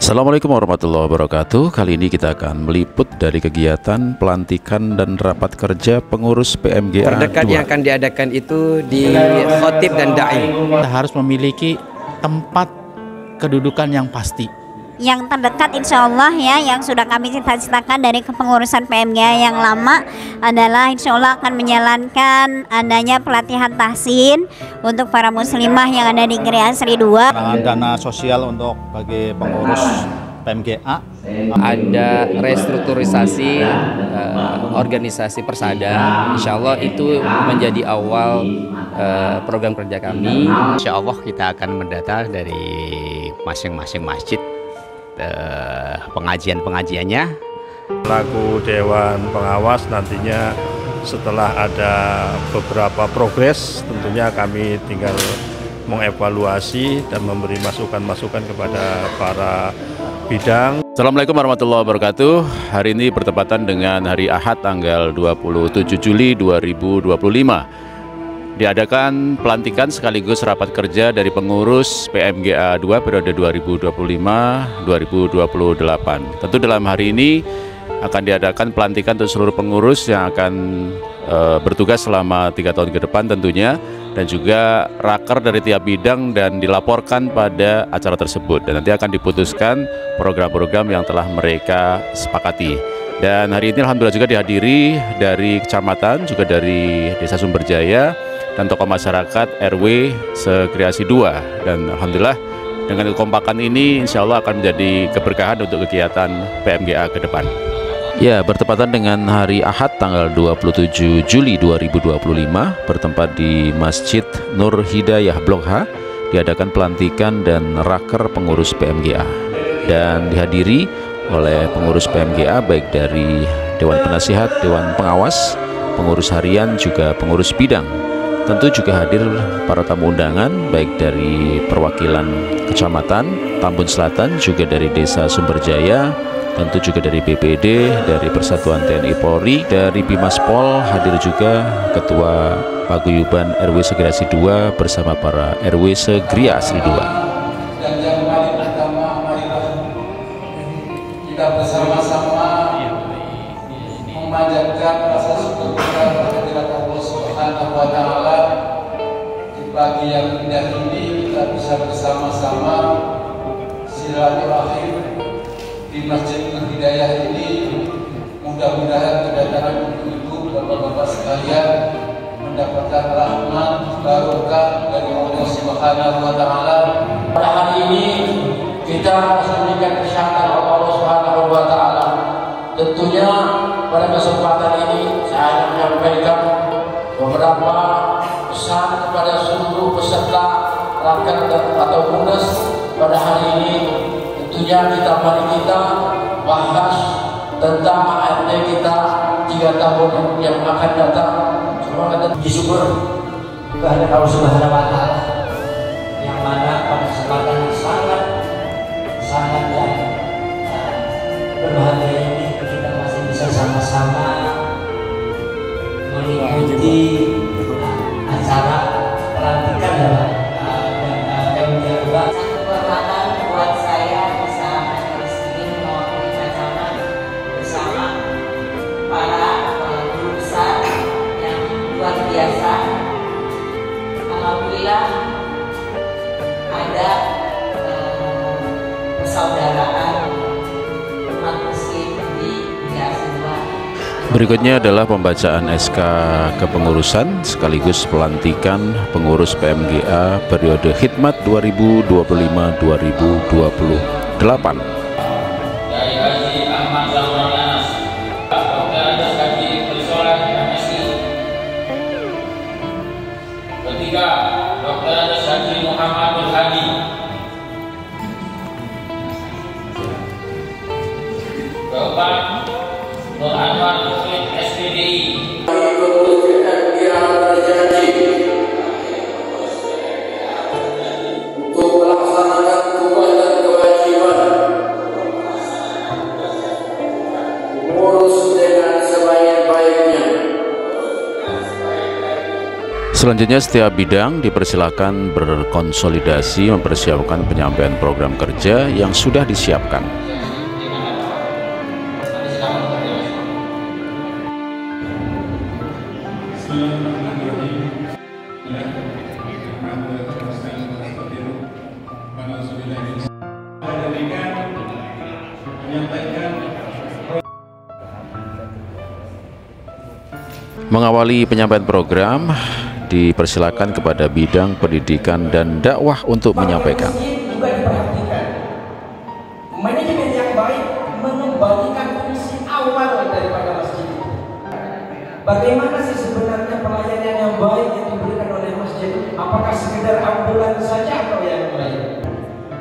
Assalamualaikum warahmatullahi wabarakatuh. Kali ini kita akan meliput dari kegiatan pelantikan dan rapat kerja pengurus PMGA terdekat 2. yang akan diadakan itu di khotib dan da'i. Kita harus memiliki tempat kedudukan yang pasti. Yang terdekat insya Allah ya, yang sudah kami cita-citakan dari kepengurusan PMGA yang lama adalah insya Allah akan menjalankan adanya pelatihan tahsin untuk para muslimah yang ada di Gereja Asri 2. Dana sosial untuk bagi pengurus PMGA. Ada restrukturisasi organisasi Persada. Insya Allah itu menjadi awal program kerja kami. Insya Allah kita akan mendata dari masing-masing masjid pengajiannya. Laku Dewan Pengawas nantinya setelah ada beberapa progres, tentunya kami tinggal mengevaluasi dan memberi masukan-masukan kepada para bidang. Assalamualaikum warahmatullahi wabarakatuh. Hari ini bertepatan dengan hari Ahad tanggal 27 Juli 2025. Diadakan pelantikan sekaligus rapat kerja dari pengurus PMGA 2 periode 2025-2028. Tentu dalam hari ini akan diadakan pelantikan untuk seluruh pengurus yang akan bertugas selama 3 tahun ke depan tentunya, dan juga raker dari tiap bidang dan dilaporkan pada acara tersebut, dan nanti akan diputuskan program-program yang telah mereka sepakati. Dan hari ini alhamdulillah juga dihadiri dari kecamatan, juga dari Desa Sumberjaya, dan tokoh masyarakat RW Sekreasi 2. Dan alhamdulillah dengan kekompakan ini insya Allah akan menjadi keberkahan untuk kegiatan PMGA ke depan. Ya, bertepatan dengan hari Ahad tanggal 27 Juli 2025, bertempat di Masjid Nur Hidayah Blok H, diadakan pelantikan dan raker pengurus PMGA, dan dihadiri oleh pengurus PMGA baik dari Dewan Penasihat, Dewan Pengawas, pengurus harian, juga pengurus bidang. Tentu juga hadir para tamu undangan baik dari perwakilan Kecamatan Tambun Selatan, juga dari Desa Sumberjaya, tentu juga dari BPD, dari Persatuan TNI Polri, dari Bimaspol, hadir juga Ketua Paguyuban RW Sekreasi 2 bersama para RW Segria Asri 2. Dan yang paling utama, marilah kita bersama-sama memanjatkan rasa syukur kita kehadirat Allah Subhanahu wa Ta'ala. Di pagi yang indah ini kita bisa bersama-sama silaturahim di Masjid Nur Hidayah ini. Mudah-mudahan kedatangan ibu-ibu, bapak-bapak sekalian mendapatkan rahmat barokah dari Allah Subhanahu wa Ta'ala. Pada hari ini kita harus memberikan kesehatan Allah Subhanahu wa Ta'ala. Tentunya pada kesempatan ini saya menyampaikan beberapa pesan kepada seluruh peserta raker atau munas pada hari ini. Tentunya mari kita bahas tentang ART kita 3 tahun yang akan datang. Semoga kita bersyukur kepada Allah Subhanahu wa Ta'ala, yang mana pada kesempatan sangat yang berbahagia ini kita masih bisa sama-sama mengikuti acara pelantikan dan kehormatan buat saya bisa resmi mewakili acara bersama para guru besar yang luar biasa. Alhamdulillah ada persaudaraan umat muslim di Gereja 2. Berikutnya adalah pembacaan SK kepengurusan sekaligus pelantikan pengurus PMGA periode khidmat 2025-2028. Dari Haji Ahmad Zahran Anas, Dr. Haji Bersoleh MSI. Ketiga, Dr. Haji Muhammadul Hadi. Keempat, Nur Anwar Mufid SPDI. Untuk melaksanakan tugas dan kewajiban mengurus dengan sebaik-baiknya. Selanjutnya setiap bidang dipersilakan berkonsolidasi mempersiapkan penyampaian program kerja yang sudah disiapkan. Mengawali penyampaian program, dipersilakan kepada bidang pendidikan dan dakwah untuk menyampaikan. Juga diperhatikan. Manajemen yang baik mengembalikan fungsi awal daripada masjid. Bagaimana sih sebenarnya pelayanan yang baik yang diberikan oleh masjid? Apakah sekedar ambulan saja atau yang lain?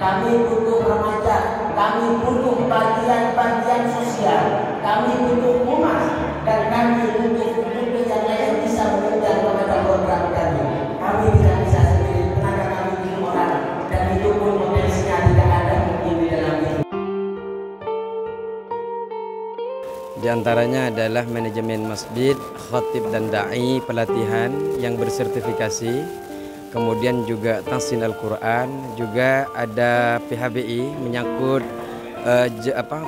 Kami butuh remaja, kami butuh bagian-bagian sosial, kami butuh humas, dan kami butuh yang lain bisa menunjang kepada program kami. Kami tidak bisa sendiri, tenaga kami 5 orang, dan itu pun potensinya tidak ada mungkin di dalam itu. Di antaranya adalah manajemen masjid, khatib dan da'i, pelatihan yang bersertifikasi, kemudian juga tahsin Al-Quran, juga ada PHBI menyangkut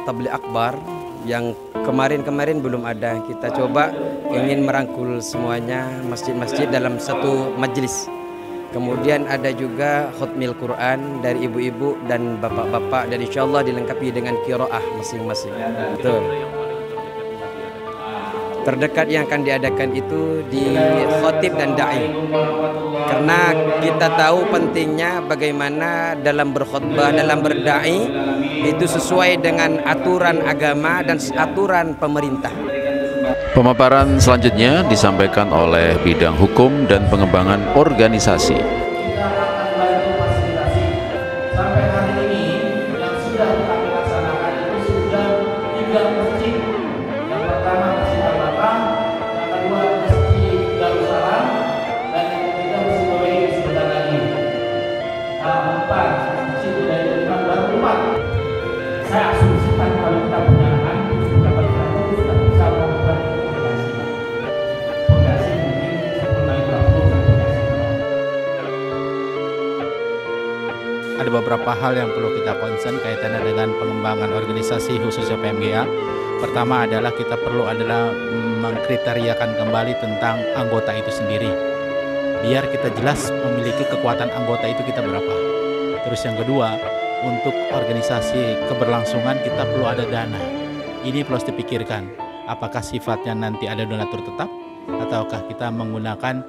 tabligh akbar yang kemarin belum ada. Kita coba ingin merangkul semuanya masjid-masjid dalam satu majelis. Kemudian ada juga khutmil Quran dari ibu-ibu dan bapak-bapak, dan insya Allah dilengkapi dengan qiraah masing-masing. Betul. Terdekat yang akan diadakan itu di khotib dan da'i, karena kita tahu pentingnya bagaimana dalam berkhutbah, dalam berda'i itu sesuai dengan aturan agama dan aturan pemerintah. Pemaparan selanjutnya disampaikan oleh bidang hukum dan pengembangan organisasi. Kita akan bantu fasilitasi. Sampai hari ini yang sudah kami laksanakan itu sudah 3 masjid. Yang pertama Masjid Al-Fatah, yang kedua Masjid Darussalam, dan yang ketiga Masjid Nabawi sebentar lagi. 4 masjid sudah ditemukan, baru 4. Saya asumsikan kalau kita punya lahan, dapat kita sudah bisa membuat fondasi mungkin 10 Ada beberapa hal yang perlu kita concern kaitannya dengan pengembangan organisasi khususnya PMGA. Pertama adalah kita perlu mengkriteriakan kembali tentang anggota itu sendiri. Biar kita jelas memiliki kekuatan anggota itu kita berapa. Terus yang kedua, untuk organisasi keberlangsungan kita perlu ada dana. Ini perlu dipikirkan. Apakah sifatnya nanti ada donatur tetap ataukah kita menggunakan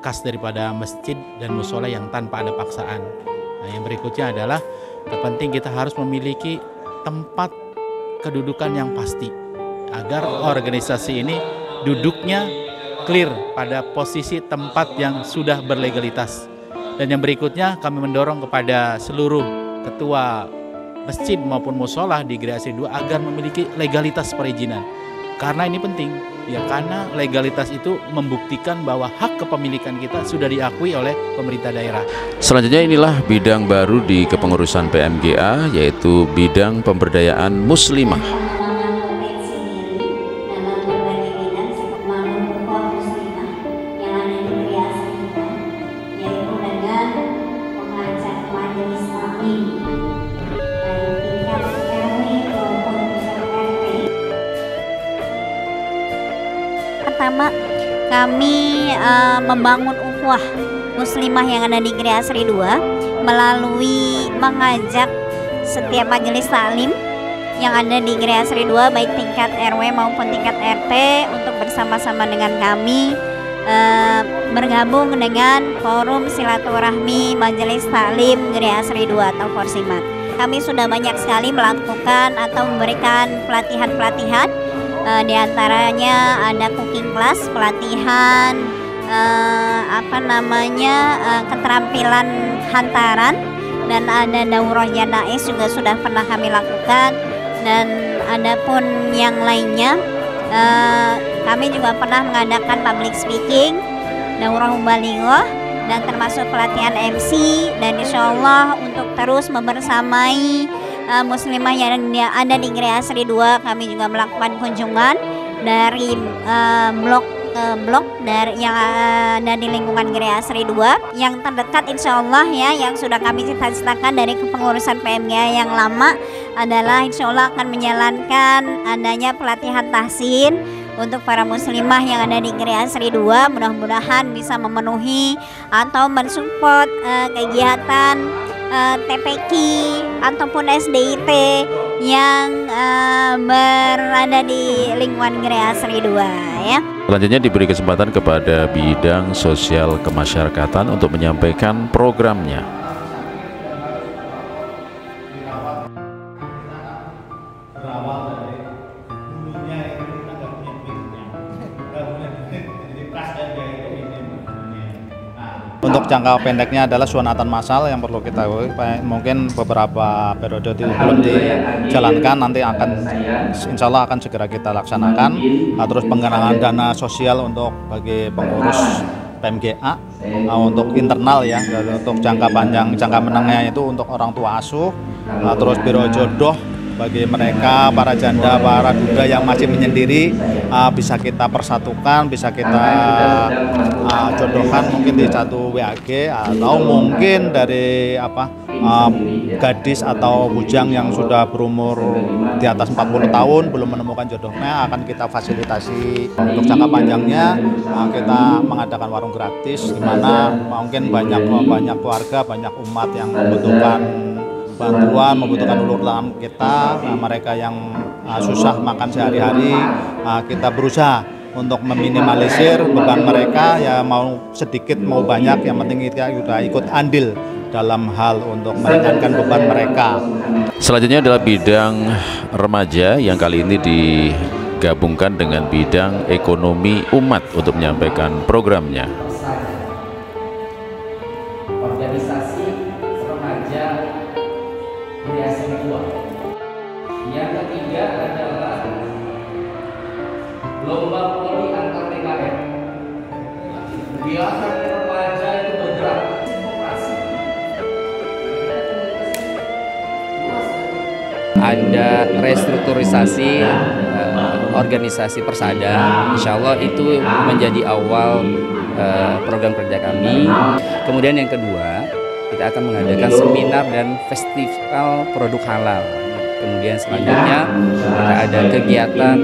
kas daripada masjid dan musola yang tanpa ada paksaan. Nah, yang berikutnya adalah terpenting kita harus memiliki tempat kedudukan yang pasti agar organisasi ini duduknya clear pada posisi tempat yang sudah berlegalitas. Dan yang berikutnya kami mendorong kepada seluruh ketua masjid maupun musola di Gerasi 2 agar memiliki legalitas perizinan. Karena ini penting, ya, karena legalitas itu membuktikan bahwa hak kepemilikan kita sudah diakui oleh pemerintah daerah. Selanjutnya inilah bidang baru di kepengurusan PMGA, yaitu bidang pemberdayaan muslimah. Pertama, kami membangun ukhuwah muslimah yang ada di Gria Asri 2 melalui mengajak setiap majelis taklim yang ada di Gria Asri 2 baik tingkat RW maupun tingkat RT untuk bersama-sama dengan kami bergabung dengan forum silaturahmi majelis taklim Gria Asri 2 atau Forsimat. Kami sudah banyak sekali melakukan atau memberikan pelatihan-pelatihan. Di antaranya ada cooking class, pelatihan keterampilan hantaran, dan ada daurah janais juga sudah pernah kami lakukan, dan ada pun yang lainnya kami juga pernah mengadakan public speaking, daurah mubalighah, dan termasuk pelatihan MC, dan insya Allah untuk terus membersamai muslimah yang ada di Gria Asri 2 kami juga melakukan kunjungan dari blok blok yang di lingkungan Gereja Asri 2 yang terdekat insya Allah ya, yang sudah kami cita-citakan dari kepengurusan PMGA yang lama adalah insya Allah akan menjalankan adanya pelatihan tahsin untuk para muslimah yang ada di Gereja Asri 2. Mudah-mudahan bisa memenuhi atau mensupport kegiatan TPQ ataupun SDIT yang berada di lingkungan Gereja Asri 2 ya. Selanjutnya diberi kesempatan kepada bidang sosial kemasyarakatan untuk menyampaikan programnya. Untuk jangka pendeknya adalah sunatan massal yang perlu kita mungkin beberapa periode itu belum dijalankan, nanti akan insya Allah akan segera kita laksanakan. Terus penggalangan dana sosial untuk bagi pengurus PMGA untuk internal ya, untuk jangka panjang, jangka menengahnya itu untuk orang tua asuh, terus biro jodoh bagi mereka para janda, para duda yang masih menyendiri, bisa kita persatukan, bisa kita jodohkan mungkin di satu WAG, atau mungkin dari gadis atau bujang yang sudah berumur di atas 40 tahun belum menemukan jodohnya, akan kita fasilitasi. Untuk jangka panjangnya kita mengadakan warung gratis, di mana mungkin banyak keluarga, banyak umat yang membutuhkan bantuan, membutuhkan ulur tangan kita. Mereka yang susah makan sehari-hari, kita berusaha untuk meminimalisir beban mereka, ya mau sedikit mau banyak, yang penting kita sudah ikut andil dalam hal untuk meringankan beban mereka. Selanjutnya adalah bidang remaja yang kali ini digabungkan dengan bidang ekonomi umat untuk menyampaikan programnya. Organisasi remaja Gereja Asri 2. Yang ketiga adalah lomba voli antar DKM. Biasanya remaja itu bergerak ada restrukturisasi organisasi Persada. Insya Allah itu menjadi awal program kerja kami. Kemudian yang kedua, kita akan mengadakan seminar dan festival produk halal. Kemudian selanjutnya kita ada kegiatan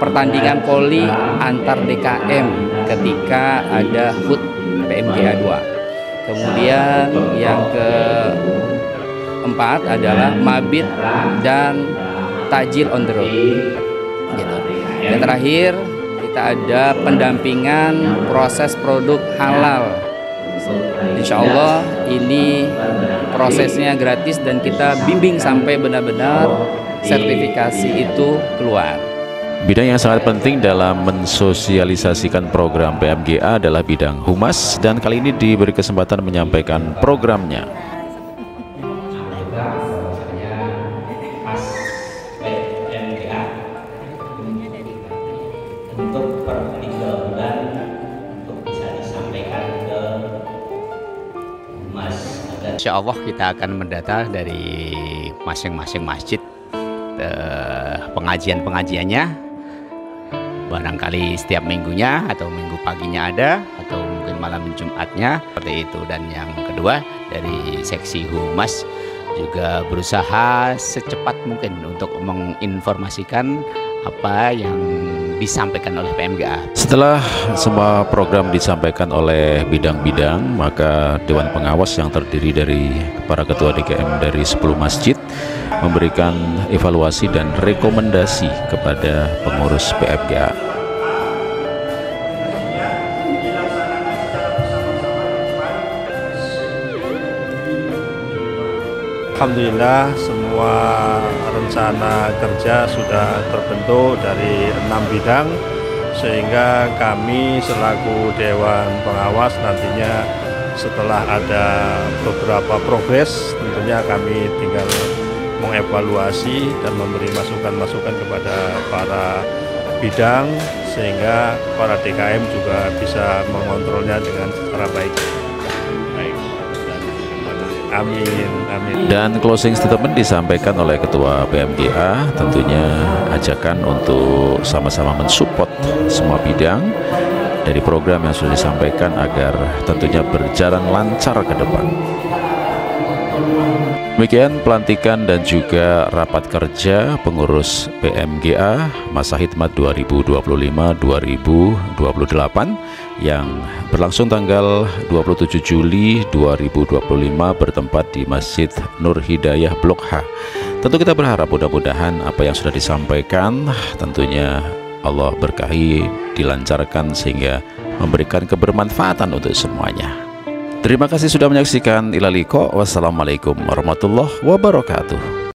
pertandingan voli antar DKM ketika ada HUT PMGA 2. Kemudian yang keempat adalah mabit dan tajil on the road gitu. Dan terakhir kita ada pendampingan proses produk halal. Insya Allah ini prosesnya gratis dan kita bimbing sampai benar-benar sertifikasi itu keluar. Bidang yang sangat penting dalam mensosialisasikan program PMGA adalah bidang humas, dan kali ini diberi kesempatan menyampaikan programnya. Untuk per 3 bulan untuk bisa disampaikan ke humas. Insya Allah kita akan mendata dari masing-masing masjid pengajian-pengajiannya, barangkali setiap minggunya atau minggu paginya ada, atau mungkin malam Jumatnya, seperti itu. Dan yang kedua, dari seksi humas juga berusaha secepat mungkin untuk menginformasikan apa yang disampaikan oleh PMGA. Setelah semua program disampaikan oleh bidang-bidang, maka Dewan Pengawas yang terdiri dari para ketua DKM dari 10 masjid memberikan evaluasi dan rekomendasi kepada pengurus PMGA. Alhamdulillah semua rencana kerja sudah terbentuk dari 6 bidang, sehingga kami selaku Dewan Pengawas nantinya setelah ada beberapa progres, tentunya kami tinggal mengevaluasi dan memberi masukan-masukan kepada para bidang, sehingga para DKM juga bisa mengontrolnya dengan secara baik. Amin, amin. Dan closing statement disampaikan oleh Ketua PMGA, tentunya ajakan untuk sama-sama mensupport semua bidang dari program yang sudah disampaikan agar tentunya berjalan lancar ke depan. Demikian pelantikan dan juga rapat kerja pengurus PMGA masa khidmat 2025-2028 yang berlangsung tanggal 27 Juli 2025 bertempat di Masjid Nur Hidayah Blok H. Tentu kita berharap mudah-mudahan apa yang sudah disampaikan tentunya Allah berkahi, dilancarkan sehingga memberikan kebermanfaatan untuk semuanya. Terima kasih sudah menyaksikan. Ila liqa. Wassalamualaikum warahmatullahi wabarakatuh.